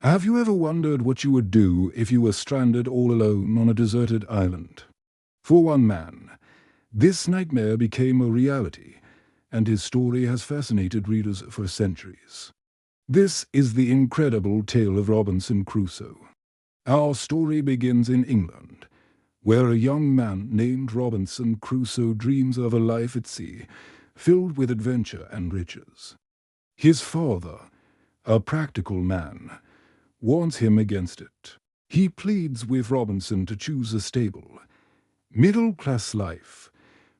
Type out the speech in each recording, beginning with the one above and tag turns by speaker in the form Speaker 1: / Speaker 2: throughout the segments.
Speaker 1: Have you ever wondered what you would do if you were stranded all alone on a deserted island? For one man, this nightmare became a reality, and his story has fascinated readers for centuries. This is the incredible tale of Robinson Crusoe. Our story begins in England, where a young man named Robinson Crusoe dreams of a life at sea, filled with adventure and riches. His father, a practical man, warns him against it. He pleads with Robinson to choose a stable, middle-class life,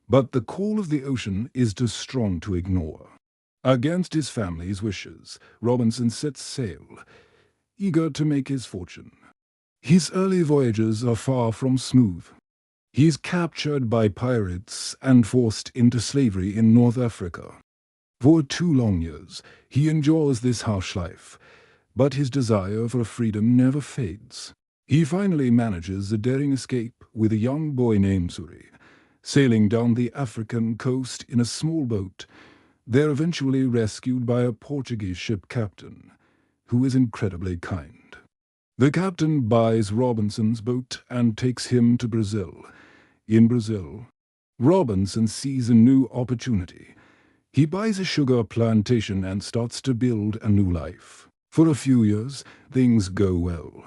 Speaker 1: but the call of the ocean is too strong to ignore. Against his family's wishes, Robinson sets sail, eager to make his fortune. His early voyages are far from smooth. He is captured by pirates and forced into slavery in North Africa. For 2 long years, he endures this harsh life, but his desire for freedom never fades. He finally manages a daring escape with a young boy named Suri, sailing down the African coast in a small boat. They're eventually rescued by a Portuguese ship captain, who is incredibly kind. The captain buys Robinson's boat and takes him to Brazil. In Brazil, Robinson sees a new opportunity. He buys a sugar plantation and starts to build a new life. For a few years, things go well.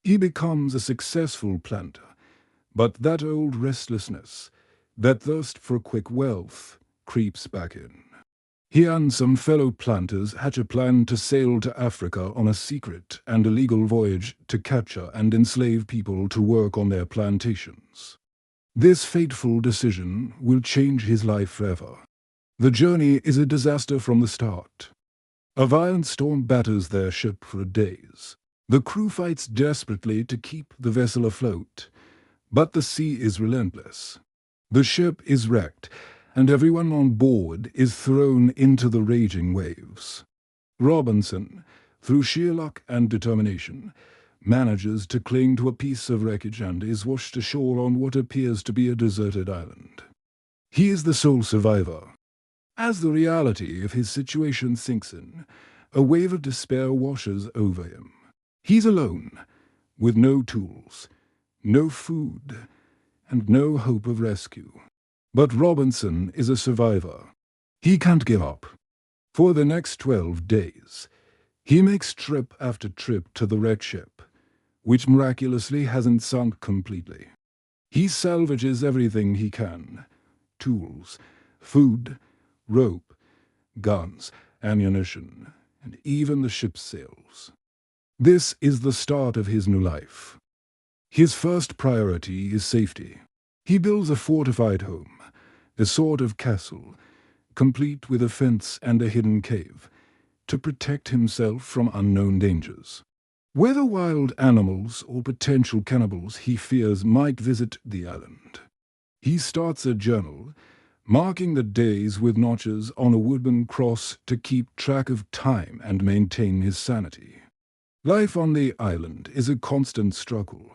Speaker 1: He becomes a successful planter, but that old restlessness, that thirst for quick wealth, creeps back in. He and some fellow planters hatch a plan to sail to Africa on a secret and illegal voyage to capture and enslave people to work on their plantations. This fateful decision will change his life forever. The journey is a disaster from the start. A violent storm batters their ship for days. The crew fights desperately to keep the vessel afloat, but the sea is relentless. The ship is wrecked, and everyone on board is thrown into the raging waves. Robinson, through sheer luck and determination, manages to cling to a piece of wreckage and is washed ashore on what appears to be a deserted island. He is the sole survivor. As the reality of his situation sinks in, a wave of despair washes over him. He's alone, with no tools, no food, and no hope of rescue. But Robinson is a survivor. He can't give up. For the next 12 days, he makes trip after trip to the wrecked ship, which miraculously hasn't sunk completely. He salvages everything he can: tools, food, rope, guns, ammunition, and even the ship's sails. This is the start of his new life. His first priority is safety. He builds a fortified home, a sort of castle, complete with a fence and a hidden cave, to protect himself from unknown dangers. Whether wild animals or potential cannibals he fears might visit the island. He starts a journal, marking the days with notches on a wooden cross to keep track of time and maintain his sanity. Life on the island is a constant struggle,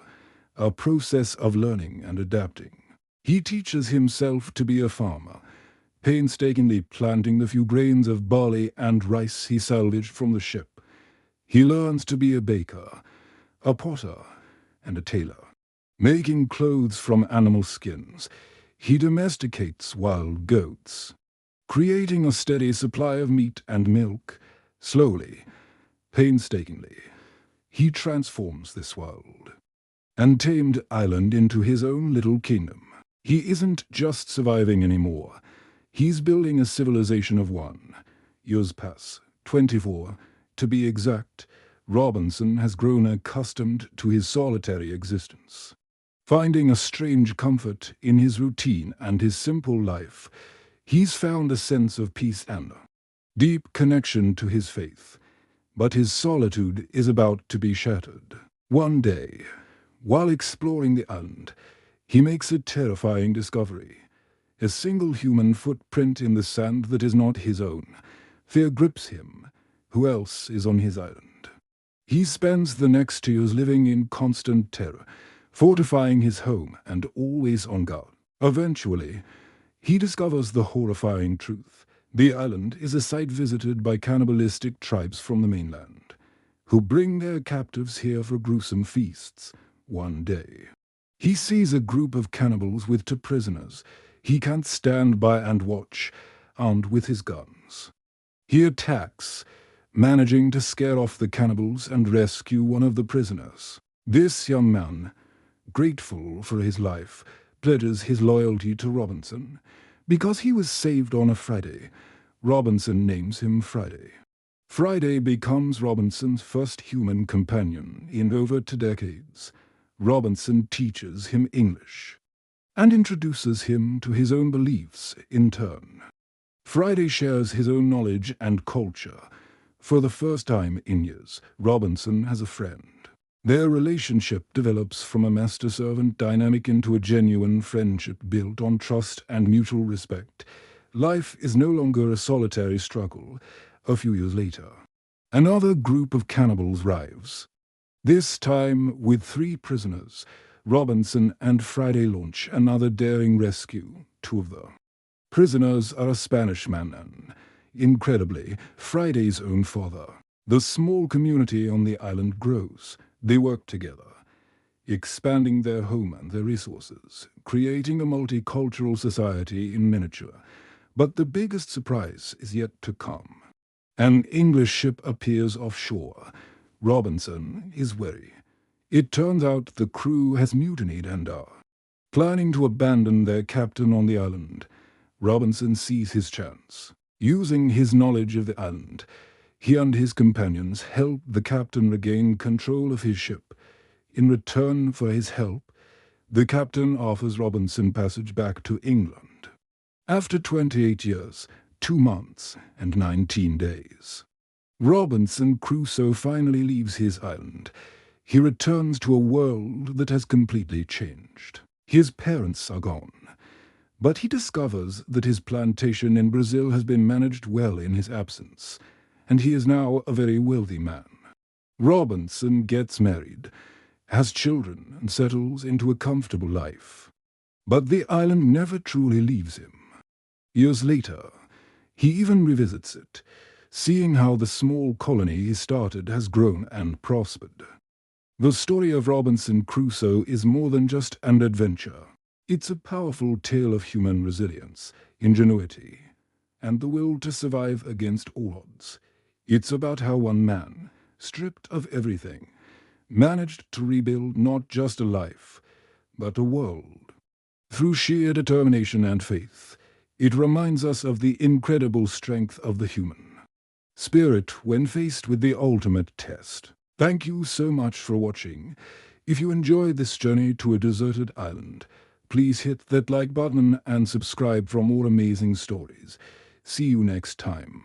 Speaker 1: a process of learning and adapting. He teaches himself to be a farmer, painstakingly planting the few grains of barley and rice he salvaged from the ship. He learns to be a baker, a potter, and a tailor. Making clothes from animal skins, he domesticates wild goats. Creating a steady supply of meat and milk, slowly, painstakingly, he transforms this wild and tamed island into his own little kingdom. He isn't just surviving anymore. He's building a civilization of one. Years pass, 24. To be exact, Robinson has grown accustomed to his solitary existence. Finding a strange comfort in his routine and his simple life, he's found a sense of peace and deep connection to his faith. But his solitude is about to be shattered. One day, while exploring the island, he makes a terrifying discovery. A single human footprint in the sand that is not his own. Fear grips him. Who else is on his island? He spends the next years living in constant terror, fortifying his home and always on guard. Eventually, he discovers the horrifying truth. The island is a site visited by cannibalistic tribes from the mainland, who bring their captives here for gruesome feasts. One day, he sees a group of cannibals with 2 prisoners. He can't stand by and watch, armed with his guns. He attacks, managing to scare off the cannibals and rescue one of the prisoners. This young man, grateful for his life, pledges his loyalty to Robinson. Because he was saved on a Friday, Robinson names him Friday. Friday becomes Robinson's first human companion in over 2 decades. Robinson teaches him English and introduces him to his own beliefs in turn. Friday shares his own knowledge and culture. For the first time in years, Robinson has a friend. Their relationship develops from a master-servant dynamic into a genuine friendship built on trust and mutual respect. Life is no longer a solitary struggle. A few years later, another group of cannibals arrives. This time with 3 prisoners. Robinson and Friday launch another daring rescue. 2 of the prisoners are a Spanish man and, incredibly, Friday's own father. The small community on the island grows. They work together, expanding their home and their resources, creating a multicultural society in miniature. But the biggest surprise is yet to come. An English ship appears offshore. Robinson is wary. It turns out the crew has mutinied and are planning to abandon their captain on the island. Robinson sees his chance. Using his knowledge of the island, he and his companions help the captain regain control of his ship. In return for his help, the captain offers Robinson passage back to England. After 28 years, 2 months, and 19 days, Robinson Crusoe finally leaves his island. He returns to a world that has completely changed. His parents are gone, but he discovers that his plantation in Brazil has been managed well in his absence, and he is now a very wealthy man. Robinson gets married, has children, and settles into a comfortable life. But the island never truly leaves him. Years later, he even revisits it, seeing how the small colony he started has grown and prospered. The story of Robinson Crusoe is more than just an adventure. It's a powerful tale of human resilience, ingenuity, and the will to survive against all odds. It's about how one man, stripped of everything, managed to rebuild not just a life, but a world. Through sheer determination and faith, it reminds us of the incredible strength of the human spirit when faced with the ultimate test. Thank you so much for watching. If you enjoyed this journey to a deserted island, please hit that like button and subscribe for more amazing stories. See you next time.